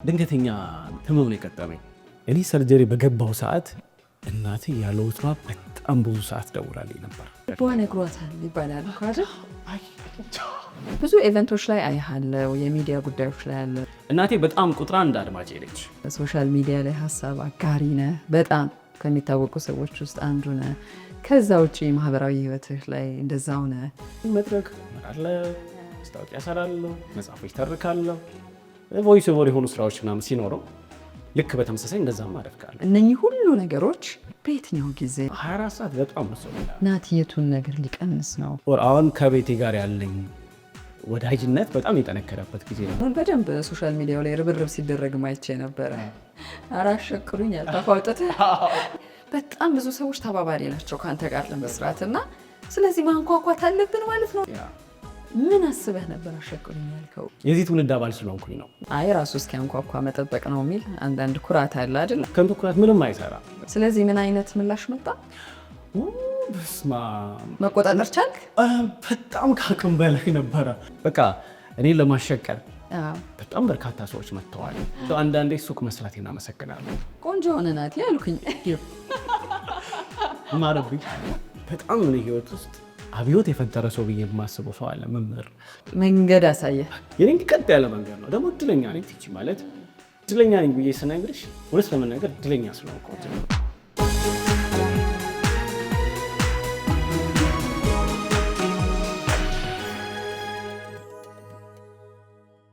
ድንገተኛ ህመም ነው የገጠመኝ። እኔ ሰርጀሪ በገባው ሰዓት እናቴ ያለ ወትሯ በጣም ብዙ ሰዓት ደውላልኝ ነበር። በሆነ ግሮታል ይባላል አይደል? ብዙ ኢቨንቶች ላይ አይሃለው፣ የሚዲያ ጉዳዮች ላይ አለ። እናቴ በጣም ቁጥር አንድ አድማጭ ነች። ሶሻል ሚዲያ ላይ ሀሳብ አጋሪ ነህ፣ በጣም ከሚታወቁ ሰዎች ውስጥ አንዱ ነህ። ከዛ ውጪ ማህበራዊ ህይወትህ ላይ እንደዛው ነህ። መድረክ እመራለሁ፣ ማስታወቂያ እሰራለሁ፣ መጽሐፎች ተርካለሁ፣ ቮይስ ኦቨር የሆኑ ስራዎች ምናምን ሲኖረው ልክ በተመሳሳይ እንደዛም አደርጋለሁ። እነኚህ ሁሉ ነገሮች በየትኛው ጊዜ 24 ሰዓት በጣም ነው ናት? የቱን ነገር ሊቀንስ ነው? አሁን ከቤቴ ጋር ያለኝ ወዳጅነት በጣም የጠነከረበት ጊዜ ነው። በደንብ ሶሻል ሚዲያው ላይ ርብርብ ሲደረግ ማይቼ ነበረ። አራሸክሩኝ ያልተፋውጠት በጣም ብዙ ሰዎች ተባባሪ ናቸው ከአንተ ጋር ለመስራት እና ስለዚህ ማንኳኳት አለብን ማለት ነው። ምን አስበህ ነበር አሸክሩኝ ያልከው? የዚህ ትውልድ አባል ስለሆንኩኝ ነው። አይ ራሱ እስኪያንኳኳ መጠበቅ ነው የሚል አንዳንድ ኩራት አለ አይደል? ከንቱ ኩራት ምንም አይሰራ። ስለዚህ ምን አይነት ምላሽ መጣ? በስማ መቆጣጠር ቻልክ? በጣም ከአቅም በላይ ነበረ። በቃ እኔን ለማሸቀር በጣም በርካታ ሰዎች መጥተዋል። አንዳንዴ ሱቅ መስራት እናመሰግናለሁ። ቆንጆ ሆነ ናት ያልኩኝ ማረብኝ። በጣም ምን ህይወት ውስጥ አብዮት የፈጠረ ሰው ብዬ የማስበው ሰው አለ። መምህር መንገድ አሳየ። የኔ ቀጥ ያለ መንገድ ነው። ደግሞ እድለኛ ነኝ። ትቺ ማለት እድለኛ ነኝ ብዬ ስነግርሽ እውነት ለመናገር እድለኛ ስለሆንኩ